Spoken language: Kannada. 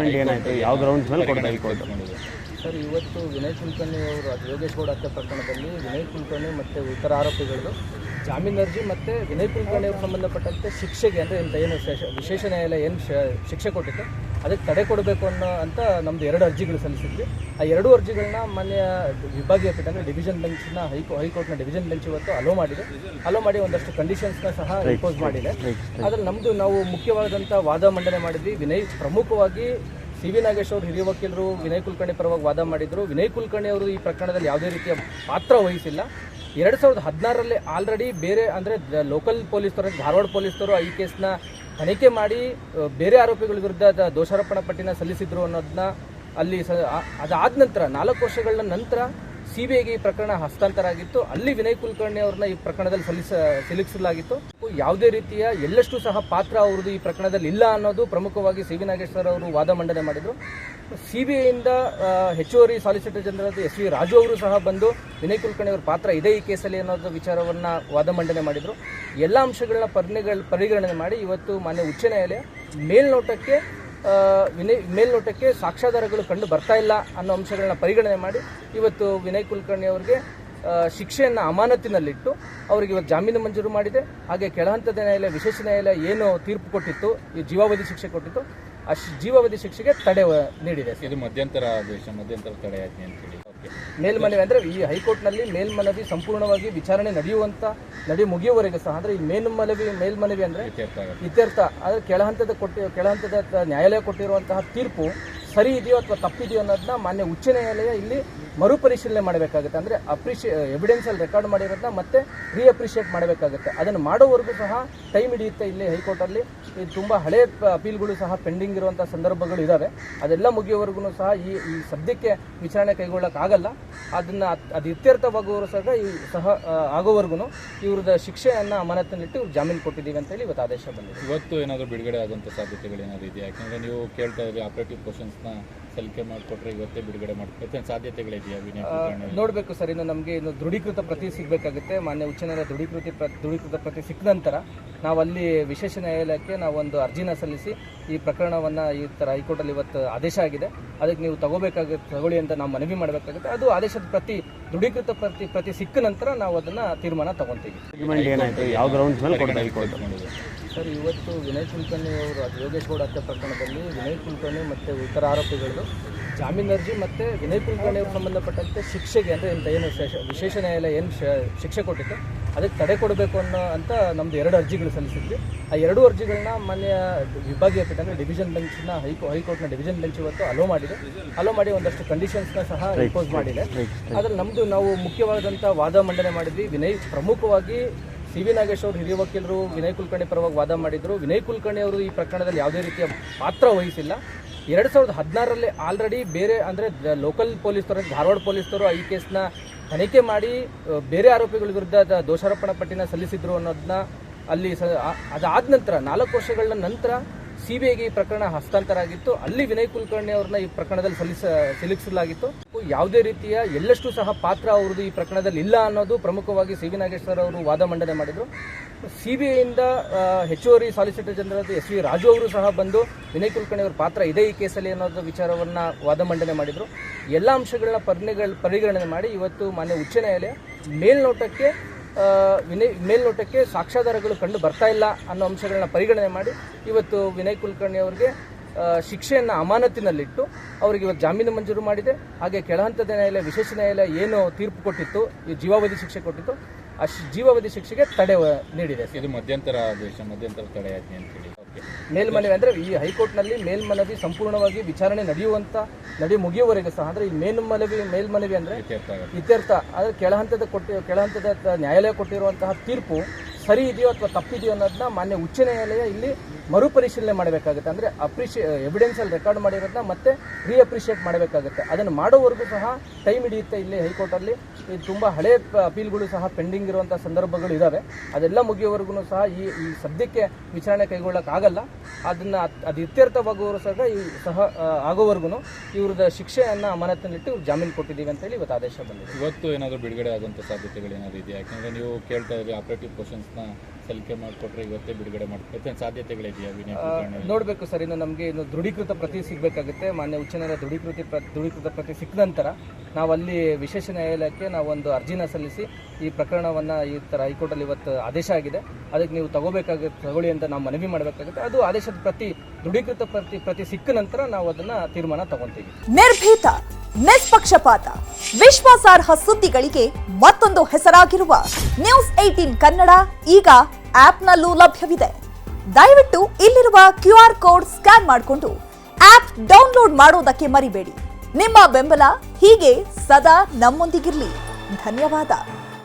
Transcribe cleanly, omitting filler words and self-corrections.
ರಿಮಾಂಡ್ ಏನಾಯಿತು, ಯಾವ ಗ್ರೌಂಡ್ಸ್ ಮೇಲೆ ಕೊಡ್ತಾ ಹೈಕೋರ್ಟ್? ಸರ್, ಇವತ್ತು ವಿನಯ್ ಕುಲಕರ್ಣಿ ಅವರು ಯೋಗೇಶ್ ಗೌಡ ಹತ್ಯೆ ಪ್ರಕರಣದಲ್ಲಿ ವಿನಯ್ ಕುಲಕರ್ಣಿ ಮತ್ತು ಇತರ ಆರೋಪಿಗಳು ಜಾಮೀನು ಅರ್ಜಿ ಮತ್ತು ವಿನಯ್ ಕುಲಕರ್ಣಿ ಅವರು ಸಂಬಂಧಪಟ್ಟಂತೆ ಶಿಕ್ಷೆಗೆ ಅಂದರೆ ಏನು ವಿಶೇಷ ನ್ಯಾಯಾಲಯ ಏನು ಶಿಕ್ಷೆ ಕೊಟ್ಟಿತ್ತು ಅದಕ್ಕೆ ತಡೆ ಕೊಡಬೇಕು ಅಂತ ನಮ್ಮದು 2 ಅರ್ಜಿಗಳು ಸಲ್ಲಿಸಿದ್ವಿ. ಆ 2 ಅರ್ಜಿಗಳನ್ನ ಮಾನ್ಯ ವಿಭಾಗೀಯ ಪೀಠ ಅಂದರೆ ಡಿವಿಷನ್ ಬೆಂಚ್ನ ಹೈಕೋರ್ಟ್ನ ಡಿವಿಷನ್ ಬೆಂಚ್ ಇವತ್ತು ಅಲೋ ಮಾಡಿ ಒಂದಷ್ಟು ಕಂಡೀಷನ್ಸ್ನ ಸಹ ಇಂಪೋಸ್ ಮಾಡಿದೆ. ಅದರಲ್ಲಿ ನಾವು ಮುಖ್ಯವಾದಂಥ ವಾದ ಮಂಡನೆ ಮಾಡಿದ್ವಿ. ವಿನಯ್ ಪ್ರಮುಖವಾಗಿ ಸಿ.ವಿ. ನಾಗೇಶ್ ಅವರು ಹಿರಿಯ ವಕೀಲರು ವಿನಯ್ ಕುಲಕರ್ಣಿ ಪರವಾಗಿ ವಾದ ಮಾಡಿದರು. ವಿನಯ್ ಕುಲಕರ್ಣಿ ಅವರು ಈ ಪ್ರಕರಣದಲ್ಲಿ ಯಾವುದೇ ರೀತಿಯ ಪಾತ್ರ ವಹಿಸಿಲ್ಲ. 2016ರಲ್ಲಿ ಆಲ್ರೆಡಿ ಬೇರೆ ಅಂದರೆ ಲೋಕಲ್ ಪೊಲೀಸರು, ಧಾರವಾಡ ಪೊಲೀಸರು ಈ ಕೇಸ್ನ ತನಿಖೆ ಮಾಡಿ ಬೇರೆ ಆರೋಪಿಗಳ ವಿರುದ್ಧ ದೋಷಾರೋಪಣಾ ಪಟ್ಟಿನ ಸಲ್ಲಿಸಿದ್ರು ಅನ್ನೋದನ್ನ ಅಲ್ಲಿ ಅದಾದ ನಂತರ 4 ವರ್ಷಗಳ ನಂತರ CBIಗೆ ಈ ಪ್ರಕರಣ ಹಸ್ತಾಂತರ ಆಗಿತ್ತು. ಅಲ್ಲಿ ವಿನಯ್ ಕುಲಕರ್ಣಿ ಅವ್ರನ್ನ ಈ ಪ್ರಕರಣದಲ್ಲಿ ಸಿಲುಕಿಸಲಾಗಿತ್ತು. ಯಾವುದೇ ರೀತಿಯ ಎಳ್ಳಷ್ಟು ಸಹ ಪಾತ್ರ ಅವ್ರದ್ದು ಈ ಪ್ರಕರಣದಲ್ಲಿ ಇಲ್ಲ ಅನ್ನೋದು ಪ್ರಮುಖವಾಗಿ ಸಿ.ವಿ. ನಾಗೇಶ್ ಅವರು ವಾದ ಮಂಡನೆ ಮಾಡಿದರು. CBIಯಿಂದ ಹೆಚ್ಚುವರಿ ಸಾಲಿಸಿಟರ್ ಜನರಲ್ S.V. ರಾಜು ಅವರು ಸಹ ಬಂದು ವಿನಯ್ ಕುಲಕರ್ಣಿ ಅವರ ಪಾತ್ರ ಇದೆ ಈ ಕೇಸಲ್ಲಿ ಅನ್ನೋದು ವಿಚಾರವನ್ನು ವಾದ ಮಂಡನೆ ಮಾಡಿದರು. ಎಲ್ಲ ಅಂಶಗಳನ್ನ ಪರಿಗಣನೆ ಮಾಡಿ ಇವತ್ತು ಮಾನ್ಯ ಉಚ್ಚ ನ್ಯಾಯಾಲಯ ಮೇಲ್ನೋಟಕ್ಕೆ ಸಾಕ್ಷ್ಯಾಧಾರಗಳು ಕಂಡು ಬರ್ತಾ ಇಲ್ಲ ಅನ್ನೋ ಅಂಶಗಳನ್ನ ಪರಿಗಣನೆ ಮಾಡಿ ಇವತ್ತು ವಿನಯ್ ಕುಲಕರ್ಣಿ ಅವರಿಗೆ ಶಿಕ್ಷೆಯನ್ನು ಅಮಾನತಿನಲ್ಲಿಟ್ಟು ಅವರಿಗೆ ಇವತ್ತು ಜಾಮೀನು ಮಂಜೂರು ಮಾಡಿದೆ. ಹಾಗೆ ಕೆಳಹಂತದ ನ್ಯಾಯಾಲಯ, ವಿಶೇಷ ನ್ಯಾಯಾಲಯ ಏನು ತೀರ್ಪು ಕೊಟ್ಟಿತ್ತು, ಈ ಜೀವಾವಧಿ ಶಿಕ್ಷೆ ಕೊಟ್ಟಿತ್ತು, ಆ ಜೀವಾವಧಿ ಶಿಕ್ಷೆಗೆ ತಡೆ ನೀಡಿದೆ. ಇದು ಮಧ್ಯಂತರ ತಡೆ ಆಜ್ಞೆ ಅಂತೇಳಿ ಮೇಲ್ಮನವಿ ಅಂದರೆ ಈ ಹೈಕೋರ್ಟ್ನಲ್ಲಿ ಮೇಲ್ಮನವಿ ಸಂಪೂರ್ಣವಾಗಿ ವಿಚಾರಣೆ ಮುಗಿಯುವವರೆಗೆ ಸಹ ಅಂದರೆ ಈ ಮೇಲ್ಮನವಿ ಅಂದರೆ ಇತ್ಯರ್ಥ ಆದರೆ ಕೆಳಹಂತದ ನ್ಯಾಯಾಲಯ ಕೊಟ್ಟಿರುವಂತಹ ತೀರ್ಪು ಸರಿ ಇದೆಯೋ ಅಥವಾ ತಪ್ಪಿದೆಯೋ ಅನ್ನೋದನ್ನ ಮಾನ್ಯ ಉಚ್ಚ ನ್ಯಾಯಾಲಯ ಇಲ್ಲಿ ಮರುಪರಿಶೀಲನೆ ಮಾಡಬೇಕಾಗುತ್ತೆ. ಅಂದರೆ ಎವಿಡೆನ್ಸಲ್ಲಿ ರೆಕಾರ್ಡ್ ಮಾಡಿರೋದನ್ನ ಮತ್ತೆ ರೀಅಪ್ರಿಷಿಯೇಟ್ ಮಾಡಬೇಕಾಗುತ್ತೆ. ಅದನ್ನು ಮಾಡೋವರೆಗೂ ಸಹ ಟೈಮ್ ಹಿಡಿಯುತ್ತೆ. ಇಲ್ಲಿ ಹೈಕೋರ್ಟಲ್ಲಿ ಇದು ತುಂಬ ಹಳೆ ಅಪೀಲ್ಗಳು ಸಹ ಪೆಂಡಿಂಗ್ ಇರುವಂಥ ಸಂದರ್ಭಗಳು ಇದ್ದಾವೆ. ಅದೆಲ್ಲ ಮುಗಿಯೋವರೆಗೂ ಸಹ ಈ ಸದ್ಯಕ್ಕೆ ವಿಚಾರಣೆ ಕೈಗೊಳ್ಳೋಕ್ಕಾಗಲ್ಲ. ಅದು ಇತ್ಯರ್ಥವಾಗುವವರು ಸಹ ಆಗೋವರೆಗೂ ಇವ್ರದ್ದು ಶಿಕ್ಷೆಯನ್ನು ಅಮಾನತಿನಲ್ಲಿಟ್ಟು ಜಾಮೀನು ಕೊಟ್ಟಿದ್ದೀವಿ ಅಂತೇಳಿ ಇವತ್ತು ಆದೇಶ ಬಂದಿದೆ. ಇವತ್ತು ಏನಾದರೂ ಬಿಡುಗಡೆ ಆಗುವಂಥ ಸಾಧ್ಯತೆಗಳು ಏನಾದರೂ ಇದೆಯಾ? ಯಾಕಂದರೆ ನೀವು ಕೇಳ್ತಾ ಇದ್ರಿ ಆಪರೇಟಿವ್ ಕ್ವಶನ್ಸ್ನ ಸಲ್ಲಿಕೆ ಮಾಡಿಕೊಟ್ರೆ ಇವತ್ತೇ ಬಿಡುಗಡೆ ಮಾಡ್ಕೊಳ್ತೇನೆ ಸಾಧ್ಯತೆಗಳಿದೆಯಾ? ನೋಡಬೇಕು ಸರ್, ನಮಗೆ ದೃಢೀಕೃತ ಪ್ರತಿ ಸಿಗಬೇಕಾಗುತ್ತೆ. ಮಾನ್ಯ ಉಚ್ಚ ನ್ಯಾಯಾಲಯ ದೃಢೀಕೃತ ಪ್ರತಿ ಸಿಕ್ಕ ನಂತರ ನಾವು ಅಲ್ಲಿ ವಿಶೇಷ ನ್ಯಾಯಾಲಯಕ್ಕೆ ನಾವೊಂದು ಅರ್ಜಿನ ಸಲ್ಲಿಸಿ ಈ ಪ್ರಕರಣವನ್ನು ಈ ಥರ ಹೈಕೋರ್ಟಲ್ಲಿ ಇವತ್ತು ಆದೇಶ ಆಗಿದೆ, ಅದಕ್ಕೆ ನೀವು ತಗೊಳ್ಳಿ ಅಂತ ನಾವು ಮನವಿ ಮಾಡಬೇಕಾಗುತ್ತೆ. ಅದು ಆದೇಶದ ದೃಢೀಕೃತ ಪ್ರತಿ ಸಿಕ್ಕ ನಂತರ ನಾವು ಅದನ್ನು ತೀರ್ಮಾನ ತಗೊತೀವಿ. ಯಾವ ಗ್ರೌಂಡ್ಸ್ ಮೇಲೆ ಕೊಡ್ತಾ ಹೈಕೋರ್ಟ್? ಸರ್, ಇವತ್ತು ವಿನಯ್ ಕುಲಕರ್ಣಿ ಅವರು ಯೋಗೇಶ್ ಗೌಡ ಹತ್ಯೆ ಪ್ರಕರಣದಲ್ಲಿ ವಿನಯ್ ಕುಲಕರ್ಣಿ ಮತ್ತು ಇತರ ಆರೋಪಿಗಳು ಜಾಮೀನು ಅರ್ಜಿ ಮತ್ತು ವಿನಯ್ ಕುಲಕರ್ಣಿ ಅವರು ಸಂಬಂಧಪಟ್ಟಂತೆ ಶಿಕ್ಷೆಗೆ ಅಂದರೆ ಏನು ವಿಶೇಷ ನ್ಯಾಯಾಲಯ ಏನು ಶಿಕ್ಷೆ ಕೊಟ್ಟಿತ್ತು ಅದಕ್ಕೆ ತಡೆ ಕೊಡಬೇಕು ಅಂತ ನಮ್ಮದು 2 ಅರ್ಜಿಗಳು ಸಲ್ಲಿಸಿದ್ವಿ. ಆ 2 ಅರ್ಜಿಗಳನ್ನ ಮಾನ್ಯ ವಿಭಾಗೀಯ ಪೀಠ ಅಂದರೆ ಡಿವಿಷನ್ ಬೆಂಚ್ನ ಹೈಕೋರ್ಟ್ನ ಡಿವಿಷನ್ ಬೆಂಚ್ ಇವತ್ತು ಅಲೋ ಮಾಡಿ ಒಂದಷ್ಟು ಕಂಡೀಷನ್ಸ್ನ ಸಹ ಇಂಪೋಸ್ ಮಾಡಿದೆ. ಅದರಲ್ಲಿ ನಾವು ಮುಖ್ಯವಾದಂಥ ವಾದ ಮಂಡನೆ ಮಾಡಿದ್ವಿ. ಪ್ರಮುಖವಾಗಿ ಸಿ.ವಿ. ನಾಗೇಶ್ ಅವರು ಹಿರಿಯ ವಕೀಲರು ವಿನಯ್ ಕುಲಕರ್ಣಿ ಪರವಾಗಿ ವಾದ ಮಾಡಿದರು. ವಿನಯ್ ಕುಲಕರ್ಣಿ ಅವರು ಈ ಪ್ರಕರಣದಲ್ಲಿ ಯಾವುದೇ ರೀತಿಯ ಪಾತ್ರ ವಹಿಸಿಲ್ಲ. 2016ರಲ್ಲಿ ಆಲ್ರೆಡಿ ಬೇರೆ ಅಂದರೆ ಲೋಕಲ್ ಪೊಲೀಸರು, ಧಾರವಾಡ ಪೊಲೀಸರು ಈ ಕೇಸ್ನ ತನಿಖೆ ಮಾಡಿ ಬೇರೆ ಆರೋಪಿಗಳ ವಿರುದ್ಧ ದೋಷಾರೋಪಣಾ ಪಟ್ಟಿನ ಸಲ್ಲಿಸಿದ್ರು ಅನ್ನೋದನ್ನ ಅಲ್ಲಿ ಅದಾದ ನಂತರ 4 ವರ್ಷಗಳ ನಂತರ CBIಗೆ ಈ ಪ್ರಕರಣ ಹಸ್ತಾಂತರ ಆಗಿತ್ತು. ಅಲ್ಲಿ ವಿನಯ್ ಕುಲಕರ್ಣಿ ಅವ್ರನ್ನ ಈ ಪ್ರಕರಣದಲ್ಲಿ ಸಿಲುಕಿಸಲಾಗಿತ್ತು. ಯಾವುದೇ ರೀತಿಯ ಎಳ್ಳಷ್ಟು ಸಹ ಪಾತ್ರ ಅವ್ರದ್ದು ಈ ಪ್ರಕರಣದಲ್ಲಿ ಇಲ್ಲ ಅನ್ನೋದು ಪ್ರಮುಖವಾಗಿ ಸಿ.ವಿ. ನಾಗೇಶ್ ಅವರು ವಾದ ಮಂಡನೆ ಮಾಡಿದರು. CBIಯಿಂದ ಹೆಚ್ಚುವರಿ ಸಾಲಿಸಿಟರ್ ಜನರಲ್ S.V. ರಾಜು ಅವರು ಸಹ ಬಂದು ವಿನಯ್ ಕುಲಕರ್ಣಿ ಅವರ ಪಾತ್ರ ಇದೆ ಈ ಕೇಸಲ್ಲಿ ಅನ್ನೋದು ವಿಚಾರವನ್ನು ವಾದ ಮಂಡನೆ ಮಾಡಿದರು. ಎಲ್ಲ ಅಂಶಗಳನ್ನ ಪರಿಗಣನೆ ಮಾಡಿ ಇವತ್ತು ಮಾನ್ಯ ಉಚ್ಚ ನ್ಯಾಯಾಲಯ ಮೇಲ್ನೋಟಕ್ಕೆ ಸಾಕ್ಷ್ಯಾಧಾರಗಳು ಕಂಡು ಬರ್ತಾ ಇಲ್ಲ ಅನ್ನೋ ಅಂಶಗಳನ್ನ ಪರಿಗಣನೆ ಮಾಡಿ ಇವತ್ತು ವಿನಯ್ ಕುಲಕರ್ಣಿ ಅವರಿಗೆ ಶಿಕ್ಷೆಯನ್ನು ಅಮಾನತಿನಲ್ಲಿಟ್ಟು ಅವರಿಗೆ ಇವತ್ತು ಜಾಮೀನು ಮಂಜೂರು ಮಾಡಿದೆ. ಹಾಗೆ ಕೆಳಹಂತದ ನ್ಯಾಯಾಲಯ, ವಿಶೇಷ ನ್ಯಾಯಾಲಯ ಏನು ತೀರ್ಪು ಕೊಟ್ಟಿತ್ತು, ಈ ಜೀವಾವಧಿ ಶಿಕ್ಷೆ ಕೊಟ್ಟಿತ್ತು, ಆ ಜೀವಾವಧಿ ಶಿಕ್ಷೆಗೆ ತಡೆ ನೀಡಿದೆ. ಇದು ಮಧ್ಯಂತರ ತಡೆ ಆಜ್ಞೆ ಅಂತೇಳಿ ಮೇಲ್ಮನವಿ ಅಂದರೆ ಈ ಹೈಕೋರ್ಟ್ನಲ್ಲಿ ಮೇಲ್ಮನವಿ ಸಂಪೂರ್ಣವಾಗಿ ವಿಚಾರಣೆ ಮುಗಿಯುವವರೆಗೆ ಸಹ ಅಂದರೆ ಈ ಮೇಲ್ಮನವಿ ಅಂದರೆ ಇತ್ಯರ್ಥ ಆದರೆ ಕೆಳಹಂತದ ನ್ಯಾಯಾಲಯ ಕೊಟ್ಟಿರುವಂತಹ ತೀರ್ಪು ಸರಿ ಇದೆಯೋ ಅಥವಾ ತಪ್ಪಿದೆಯೋ ಅನ್ನೋದನ್ನ ಮಾನ್ಯ ಉಚ್ಚ ನ್ಯಾಯಾಲಯ ಇಲ್ಲಿ ಮರುಪರಿಶೀಲನೆ ಮಾಡಬೇಕಾಗುತ್ತೆ. ಅಂದರೆ ಎವಿಡೆನ್ಸಲ್ಲಿ ರೆಕಾರ್ಡ್ ಮಾಡಿರೋದನ್ನ ಮತ್ತೆ ರೀಅಪ್ರಿಷಿಯೇಟ್ ಮಾಡಬೇಕಾಗುತ್ತೆ. ಅದನ್ನು ಮಾಡೋವರೆಗೂ ಸಹ ಟೈಮ್ ಹಿಡಿಯುತ್ತೆ. ಇಲ್ಲಿ ಹೈಕೋರ್ಟಲ್ಲಿ ಇದು ತುಂಬ ಹಳೆ ಅಪೀಲ್ಗಳು ಸಹ ಪೆಂಡಿಂಗ್ ಇರುವಂಥ ಸಂದರ್ಭಗಳು ಇದ್ದಾವೆ. ಅದೆಲ್ಲ ಮುಗಿಯೋವರೆಗೂ ಸಹ ಈ ಸದ್ಯಕ್ಕೆ ವಿಚಾರಣೆ ಕೈಗೊಳ್ಳೋಕ್ಕಾಗಲ್ಲ. ಅದು ಇತ್ಯರ್ಥವಾಗುವವರು ಸಹ ಆಗೋವರೆಗೂ ಇವ್ರದ್ದು ಶಿಕ್ಷೆಯನ್ನು ಅಮಾನತಿನಲ್ಲಿಟ್ಟು ಜಾಮೀನು ಕೊಟ್ಟಿದ್ದೀವಿ ಅಂತೇಳಿ ಇವತ್ತು ಆದೇಶ ಬಂದಿದೆ. ಇವತ್ತು ಏನಾದರೂ ಬಿಡುಗಡೆ ಆಗುವಂಥ ಸಾಧ್ಯತೆಗಳು ಏನಾದರೂ ಇದೆಯಾ? ಯಾಕಂದರೆ ನೀವು ಕೇಳ್ತಾ ಇದ್ರಿ ಆಪರೇಟಿವ್ ಕ್ವಶನ್ಸ್ನ ಸಲ್ಲಿಕೆ ಮಾಡಿಕೊಟ್ರೆ ಇವತ್ತೇ ಬಿಡುಗಡೆ ಮಾಡ್ತಾರೆ ಸಾಧ್ಯತೆಗಳಿದೆಯಾ ವಿನಯ್ ಕುಲಕರ್ಣಿ? ನೋಡಬೇಕು ಸರ್, ಇನ್ನು ನಮಗೆ ಇನ್ನು ದೃಢೀಕೃತ ಪ್ರತಿ ಸಿಗಬೇಕಾಗುತ್ತೆ. ಮಾನ್ಯ ಉಚ್ಚ ನ್ಯಾಯಾಲಯ ದೃಢೀಕೃತ ಪ್ರತಿ ಸಿಕ್ಕ ನಂತರ ನಾವು ಅಲ್ಲಿ ವಿಶೇಷ ನ್ಯಾಯಾಲಯಕ್ಕೆ ನಾವೊಂದು ಅರ್ಜಿನ ಸಲ್ಲಿಸಿ ಈ ಪ್ರಕರಣವನ್ನು ಈ ಥರ ಹೈಕೋರ್ಟಲ್ಲಿ ಇವತ್ತು ಆದೇಶ ಆಗಿದೆ, ಅದಕ್ಕೆ ನೀವು ತಗೊಳ್ಳಿ ಅಂತ ನಾವು ಮನವಿ ಮಾಡಬೇಕಾಗುತ್ತೆ. ಅದು ಆದೇಶದ ದೃಢೀಕೃತ ಪ್ರತಿ ಸಿಕ್ಕ ನಂತರ ನಾವು ಅದನ್ನು ತೀರ್ಮಾನ ತಗೊತೀವಿ. ನಿರ್ಭೀತ, ನಿಷ್ಪಕ್ಷಪಾತ, ವಿಶ್ವಾಸಾರ್ಹ ಸುದ್ದಿಗಳಿಗೆ ಮತ್ತೊಂದು ಹೆಸರಾಗಿರುವ ನ್ಯೂಸ್ 18 ಕನ್ನಡ ಈಗ ಆಪ್ನಲ್ಲೂ ಲಭ್ಯವಿದೆ. ದಯವಿಟ್ಟು ಇಲ್ಲಿರುವ QR ಕೋಡ್ ಸ್ಕ್ಯಾನ್ ಮಾಡಿಕೊಂಡು ಆಪ್ ಡೌನ್ಲೋಡ್ ಮಾಡೋದಕ್ಕೆ ಮರಿಬೇಡಿ. ನಿಮ್ಮ ಬೆಂಬಲ ಹೀಗೆ ಸದಾ ನಮ್ಮೊಂದಿಗಿರಲಿ. ಧನ್ಯವಾದ.